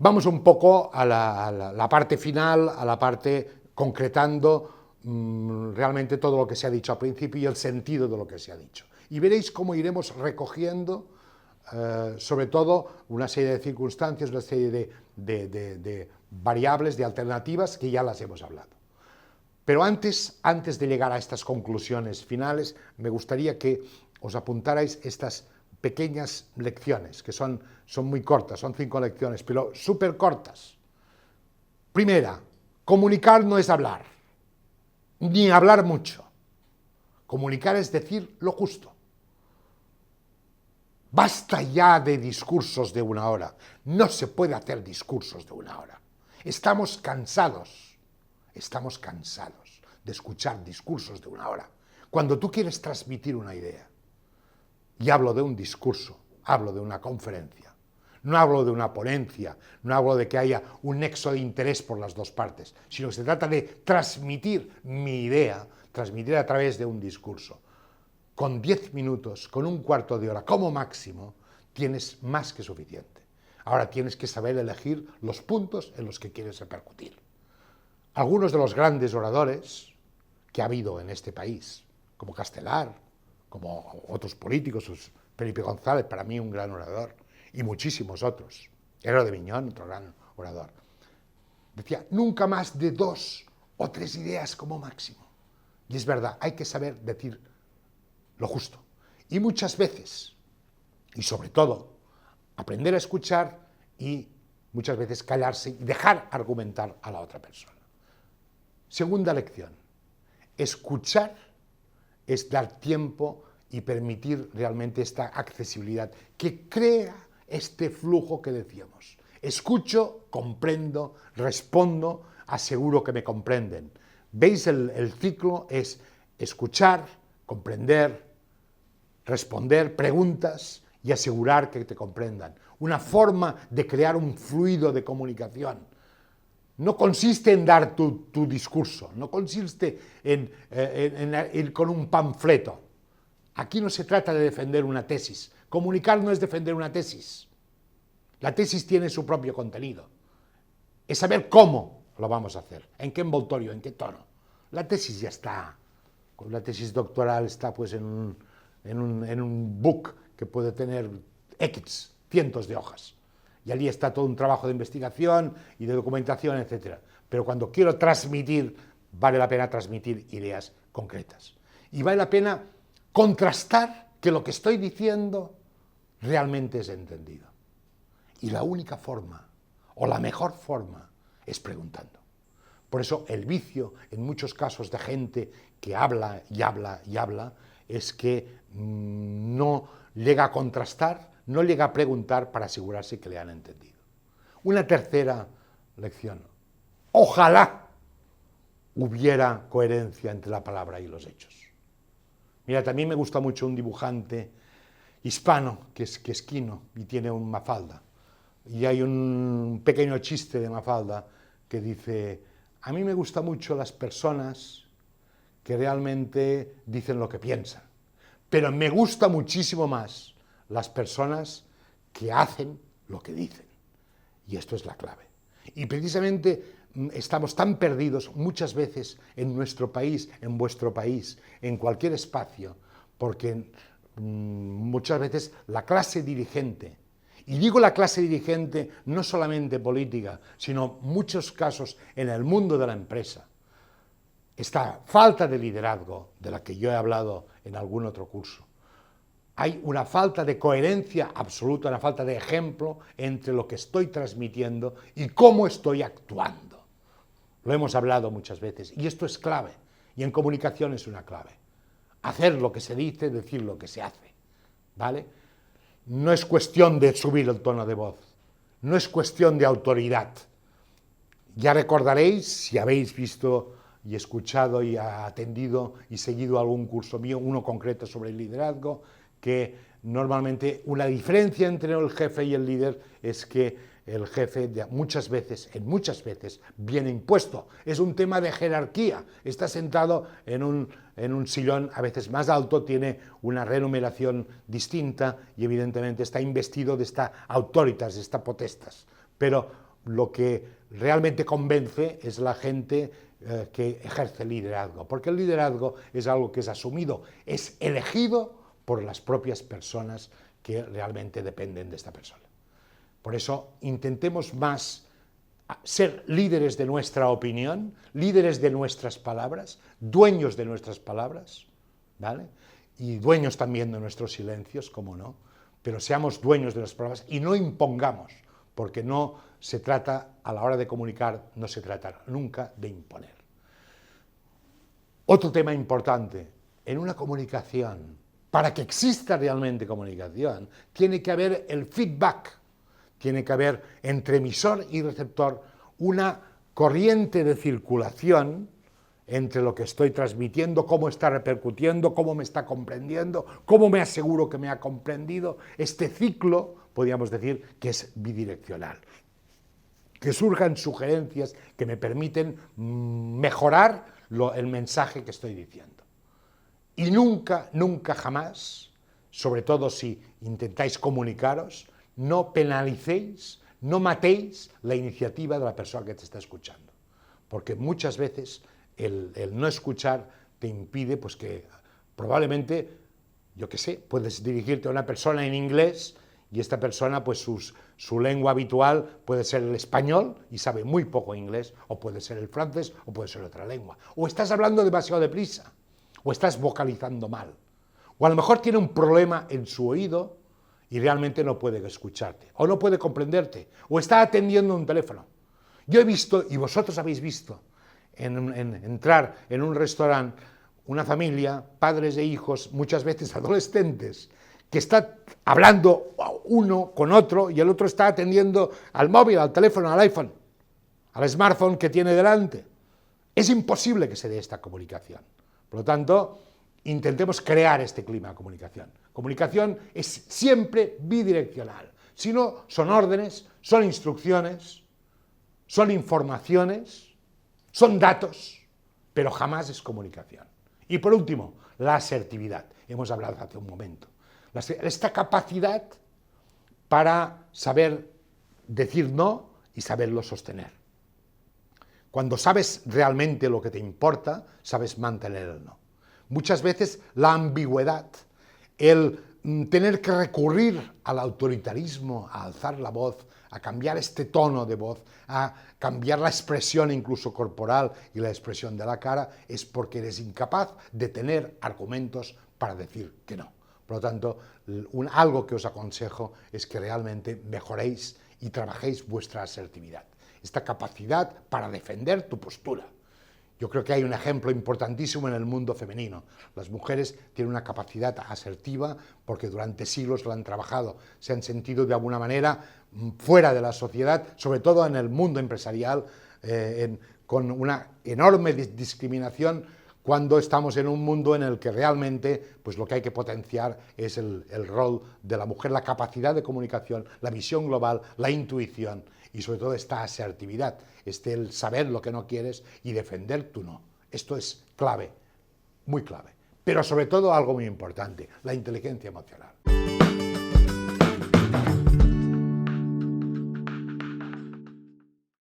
Vamos un poco a la parte final, a la parte concretando realmente todo lo que se ha dicho al principio y el sentido de lo que se ha dicho. Y veréis cómo iremos recogiendo, sobre todo, una serie de circunstancias, una serie de variables, de alternativas que ya las hemos hablado. Pero antes de llegar a estas conclusiones finales, me gustaría que os apuntarais estas pequeñas lecciones, que son muy cortas, son 5 lecciones, pero súper cortas. Primera, comunicar no es hablar, ni hablar mucho. Comunicar es decir lo justo. Basta ya de discursos de una hora. No se puede hacer discursos de una hora. Estamos cansados de escuchar discursos de una hora. Cuando tú quieres transmitir una idea, y hablo de un discurso, hablo de una conferencia, no hablo de una ponencia, no hablo de que haya un nexo de interés por las dos partes, sino que se trata de transmitir mi idea, transmitir a través de un discurso. Con 10 minutos, con un cuarto de hora como máximo, tienes más que suficiente. Ahora tienes que saber elegir los puntos en los que quieres repercutir. Algunos de los grandes oradores que ha habido en este país, como Castelar, como otros políticos, Felipe González, para mí un gran orador, y muchísimos otros, Herrero de Miñón, otro gran orador, decía, nunca más de 2 o 3 ideas como máximo. Y es verdad, hay que saber decir lo justo. Y muchas veces, y sobre todo, aprender a escuchar y muchas veces callarse y dejar argumentar a la otra persona. Segunda lección, escuchar es dar tiempo y permitir realmente esta accesibilidad que crea este flujo que decíamos. Escucho, comprendo, respondo, aseguro que me comprenden. ¿Veis? El ciclo es escuchar, comprender, responder preguntas y asegurar que te comprendan. Una forma de crear un fluido de comunicación. No consiste en dar tu discurso, no consiste en ir con un panfleto. Aquí no se trata de defender una tesis. Comunicar no es defender una tesis. La tesis tiene su propio contenido. Es saber cómo lo vamos a hacer, en qué envoltorio, en qué tono. La tesis ya está. La tesis doctoral está pues en un book que puede tener X cientos de hojas. Y allí está todo un trabajo de investigación y de documentación, etc. Pero cuando quiero transmitir, vale la pena transmitir ideas concretas. Y vale la pena contrastar que lo que estoy diciendo realmente es entendido. Y la única forma, o la mejor forma, es preguntando. Por eso el vicio, en muchos casos de gente que habla y habla y habla, es que no llega a contrastar, no llega a preguntar para asegurarse que le han entendido. Una tercera lección. Ojalá hubiera coherencia entre la palabra y los hechos. Mira, también me gusta mucho un dibujante hispano que es Quino y tiene un Mafalda. Y hay un pequeño chiste de Mafalda que dice, a mí me gustan mucho las personas que realmente dicen lo que piensan, pero me gusta muchísimo más las personas que hacen lo que dicen. Y esto es la clave. Y precisamente estamos tan perdidos muchas veces en nuestro país, en vuestro país, en cualquier espacio, porque muchas veces la clase dirigente, y digo la clase dirigente no solamente política, sino muchos casos en el mundo de la empresa, esta falta de liderazgo de la que yo he hablado en algún otro curso, hay una falta de coherencia absoluta, una falta de ejemplo entre lo que estoy transmitiendo y cómo estoy actuando. Lo hemos hablado muchas veces y esto es clave, y en comunicación es una clave. Hacer lo que se dice, decir lo que se hace, ¿vale? No es cuestión de subir el tono de voz, no es cuestión de autoridad. Ya recordaréis, si habéis visto y escuchado y atendido y seguido algún curso mío, uno concreto sobre el liderazgo, que normalmente una diferencia entre el jefe y el líder es que el jefe muchas veces viene impuesto. Es un tema de jerarquía. Está sentado en un sillón a veces más alto, tiene una remuneración distinta y evidentemente está investido de esta autoritas, de esta potestas. Pero lo que realmente convence es la gente que ejerce liderazgo, porque el liderazgo es algo que es asumido, es elegido por las propias personas que realmente dependen de esta persona. Por eso intentemos más ser líderes de nuestra opinión, líderes de nuestras palabras, dueños de nuestras palabras, ¿vale? Y dueños también de nuestros silencios, como no, pero seamos dueños de las palabras y no impongamos, porque no se trata, a la hora de comunicar, no se trata nunca de imponer. Otro tema importante, en una comunicación, para que exista realmente comunicación, tiene que haber el feedback, tiene que haber entre emisor y receptor una corriente de circulación entre lo que estoy transmitiendo, cómo está repercutiendo, cómo me está comprendiendo, cómo me aseguro que me ha comprendido. Este ciclo, podríamos decir, que es bidireccional. Que surjan sugerencias que me permiten mejorar el mensaje que estoy diciendo. Y nunca, nunca jamás, sobre todo si intentáis comunicaros, no penalicéis, no matéis la iniciativa de la persona que te está escuchando. Porque muchas veces el no escuchar te impide, pues que probablemente, yo qué sé, puedes dirigirte a una persona en inglés y esta persona, pues su lengua habitual puede ser el español y sabe muy poco inglés, o puede ser el francés, o puede ser otra lengua. O estás hablando demasiado deprisa, o estás vocalizando mal, o a lo mejor tiene un problema en su oído y realmente no puede escucharte, o no puede comprenderte, o está atendiendo un teléfono. Yo he visto, y vosotros habéis visto, entrar en un restaurante una familia, padres e hijos, muchas veces adolescentes, que está hablando uno con otro y el otro está atendiendo al móvil, al teléfono, al iPhone, al smartphone que tiene delante. Es imposible que se dé esta comunicación. Por lo tanto, intentemos crear este clima de comunicación. Comunicación es siempre bidireccional. Si no, son órdenes, son instrucciones, son informaciones, son datos, pero jamás es comunicación. Y por último, la asertividad. Hemos hablado hace un momento. Esta capacidad para saber decir no y saberlo sostener. Cuando sabes realmente lo que te importa, sabes mantener el no. Muchas veces la ambigüedad, el tener que recurrir al autoritarismo, a alzar la voz, a cambiar este tono de voz, a cambiar la expresión incluso corporal y la expresión de la cara, es porque eres incapaz de tener argumentos para decir que no. Por lo tanto, algo que os aconsejo es que realmente mejoréis y trabajéis vuestra asertividad. Esta capacidad para defender tu postura. Yo creo que hay un ejemplo importantísimo en el mundo femenino. Las mujeres tienen una capacidad asertiva porque durante siglos la han trabajado, se han sentido de alguna manera fuera de la sociedad, sobre todo en el mundo empresarial, con una enorme discriminación, cuando estamos en un mundo en el que realmente pues lo que hay que potenciar es el rol de la mujer, la capacidad de comunicación, la visión global, la intuición y sobre todo esta asertividad, el saber lo que no quieres y defender tu no. Esto es clave, muy clave. Pero sobre todo algo muy importante, la inteligencia emocional.